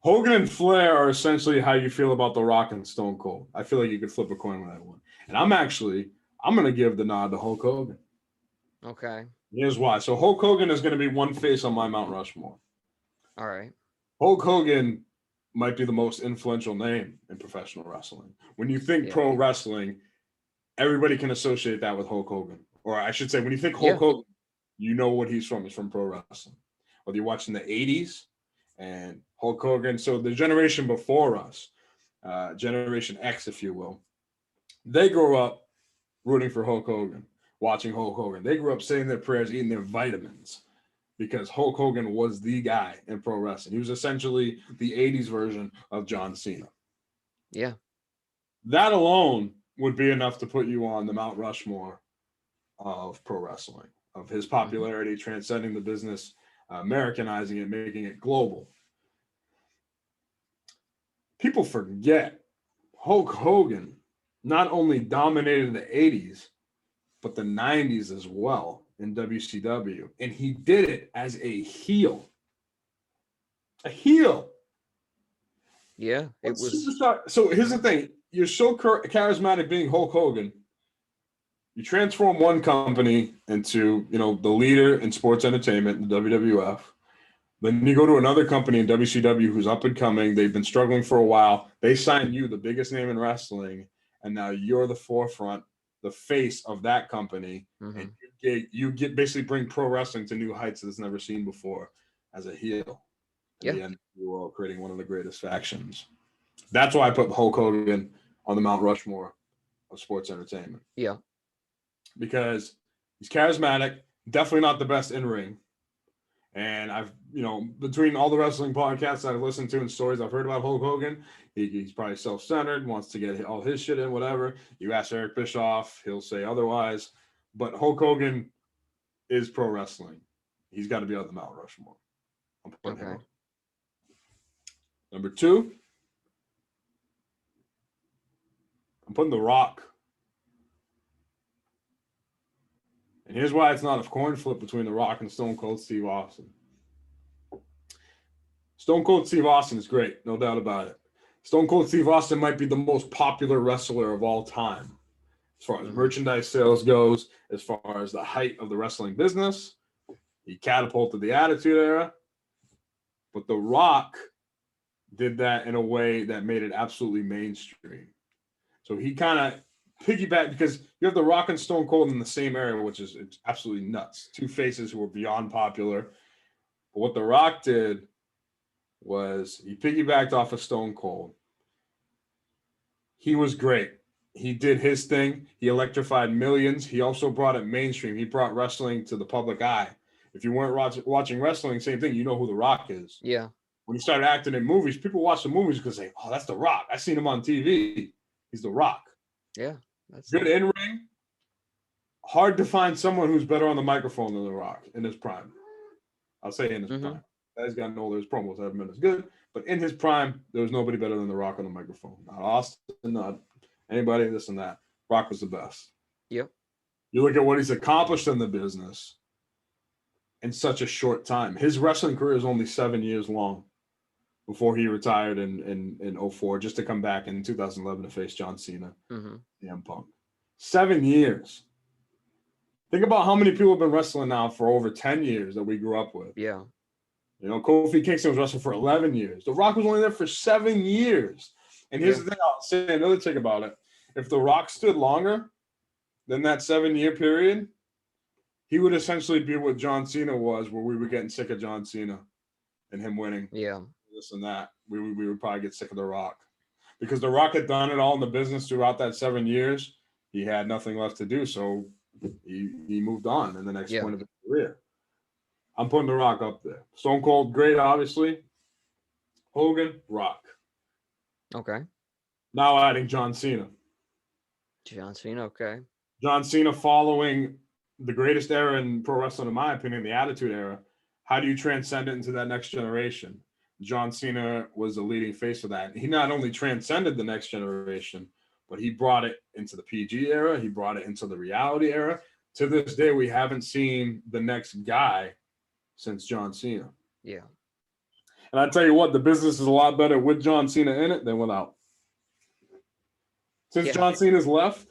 Hogan and Flair are essentially how you feel about The Rock and Stone Cold. I feel like you could flip a coin with that one. And I'm going to give the nod to Hulk Hogan. Okay. Here's why. So Hulk Hogan is going to be one face on my Mount Rushmore. All right. Hulk Hogan might be the most influential name in professional wrestling. When you think pro wrestling, everybody can associate that with Hulk Hogan. Or I should say, when you think Hulk Hogan, you know what he's from. He's from pro wrestling. Whether you're watching the 80s and Hulk Hogan, so the generation before us, Generation X, if you will, they grew up rooting for Hulk Hogan, watching Hulk Hogan. They grew up saying their prayers, eating their vitamins, because Hulk Hogan was the guy in pro wrestling. He was essentially the 80s version of John Cena. Yeah. That alone would be enough to put you on the Mount Rushmore of pro wrestling, of his popularity transcending the business, Americanizing it, making it global. People forget Hulk Hogan not only dominated the 80s, but the 90s as well in WCW. And he did it as a heel. A heel. Yeah, it was. Superstar. So here's the thing. You're so charismatic being Hulk Hogan. You transform one company into, the leader in sports entertainment, the WWF. Then you go to another company in WCW who's up and coming. They've been struggling for a while. They sign you, the biggest name in wrestling, and now you're the forefront, the face of that company. And you get basically bring pro wrestling to new heights that it's never seen before as a heel. In the end, you are creating one of the greatest factions. That's why I put Hulk Hogan on the Mount Rushmore of sports entertainment. Yeah. Because he's charismatic, definitely not the best in ring. And I've, between all the wrestling podcasts I've listened to and stories I've heard about Hulk Hogan, he's probably self-centered, wants to get all his shit in, whatever. You ask Eric Bischoff, he'll say otherwise. But Hulk Hogan is pro wrestling. He's got to be on the Mount Rushmore. I'm putting him up. Number 2, I'm putting The Rock. And here's why it's not a coin flip between The Rock and Stone Cold Steve Austin. Stone Cold Steve Austin is great, no doubt about it. Stone Cold Steve Austin might be the most popular wrestler of all time. As far as merchandise sales goes, as far as the height of the wrestling business, he catapulted the Attitude Era. But The Rock did that in a way that made it absolutely mainstream. So he kind of piggyback, because you have The Rock and Stone Cold in the same area, which is absolutely nuts. Two faces who were beyond popular. But what The Rock did was he piggybacked off of Stone Cold. He was great. He did his thing. He electrified millions. He also brought it mainstream. He brought wrestling to the public eye. If you weren't watching wrestling, same thing. You know who The Rock is. Yeah. When he started acting in movies, people watch the movies because they say, "Oh, that's The Rock. I seen him on TV. He's The Rock." Yeah. That's good in ring. Hard to find someone who's better on the microphone than The Rock in his prime. I'll say in his prime. That has gotten older. His promos haven't been as good, but in his prime, there was nobody better than The Rock on the microphone. Not Austin, not anybody, this and that. Rock was the best. Yep. You look at what he's accomplished in the business in such a short time. His wrestling career is only 7 years long before he retired in 2004, just to come back in 2011 to face John Cena, CM Punk. 7 years. Think about how many people have been wrestling now for over 10 years that we grew up with. Yeah. Kofi Kingston was wrestling for 11 years. The Rock was only there for 7 years. And here's the thing, I'll say another thing about it. If The Rock stood longer than that 7-year period, he would essentially be what John Cena was, where we were getting sick of John Cena and him winning. Yeah. This and that. We would probably get sick of The Rock. Because The Rock had done it all in the business throughout that 7 years. He had nothing left to do, so he moved on in the next point of his career. I'm putting The Rock up there. Stone Cold, great, obviously. Hogan, Rock. Okay. Now adding John Cena. John Cena, okay. John Cena following the greatest era in pro wrestling, in my opinion, the Attitude Era. How do you transcend it into that next generation? John Cena was the leading face of that. He not only transcended the next generation, but he brought it into the PG era. He brought it into the reality era. To this day, we haven't seen the next guy since John Cena. Yeah. And I tell you what, the business is a lot better with John Cena in it than without. Since John Cena's left,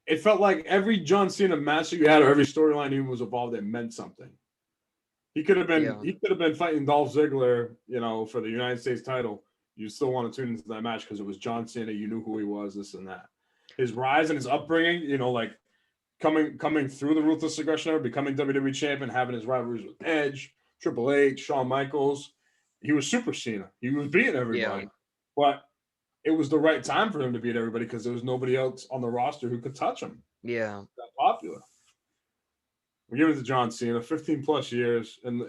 it felt like every John Cena match that you had or every storyline he was involved in meant something. He could have been fighting Dolph Ziggler, for the United States title. You still want to tune into that match because it was John Cena. You knew who he was, this and that. His rise and his upbringing, like coming through the Ruthless Aggression era, becoming WWE champion, having his rivalries with Edge, Triple H, Shawn Michaels. He was Super Cena. He was beating everybody. But it was the right time for him to beat everybody because there was nobody else on the roster who could touch him. Yeah. That popular. We give it to John Cena, 15 plus years, and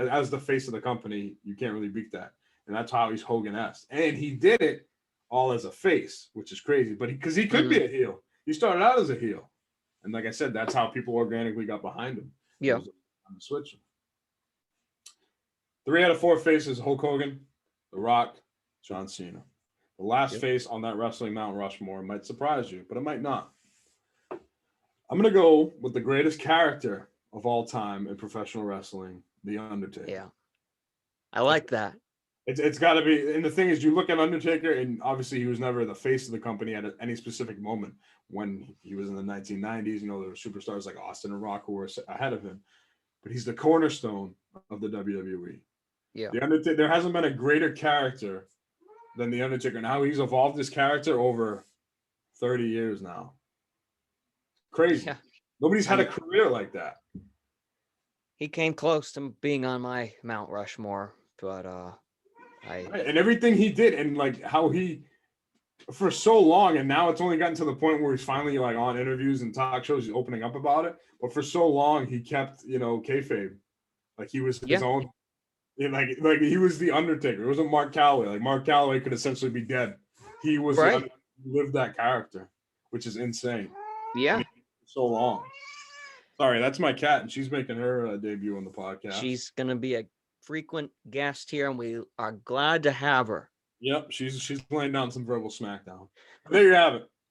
as the face of the company, you can't really beat that. And that's how he's Hogan-esque. And he did it all as a face, which is crazy. But because he could be a heel. He started out as a heel. And like I said, that's how people organically got behind him. Yeah. On the switch. 3 out of 4 faces: Hulk Hogan, The Rock, John Cena. The last face on that wrestling Mount Rushmore might surprise you, but it might not. I'm going to go with the greatest character of all time in professional wrestling, The Undertaker. Yeah. I like that. It's got to be. And the thing is, you look at Undertaker, and obviously he was never the face of the company at any specific moment when he was in the 1990s. There were superstars like Austin and Rock who were ahead of him. But he's the cornerstone of the WWE. Yeah. The Undertaker, there hasn't been a greater character than The Undertaker. Now he's evolved his character over 30 years now. Crazy. Yeah. Nobody's had a career like that. He came close to being on my Mount Rushmore, but and everything he did, and like how he for so long, and now it's only gotten to the point where he's finally like on interviews and talk shows, he's opening up about it. But for so long, he kept kayfabe, like he was his own. Like he was the Undertaker. It wasn't Mark Calloway. Like Mark Calloway could essentially be dead. He was lived that character, which is insane. Yeah. So long. Sorry, that's my cat, and she's making her debut on the podcast. She's gonna be a frequent guest here, and we are glad to have her. Yep, she's laying down some verbal smackdown. There you have it.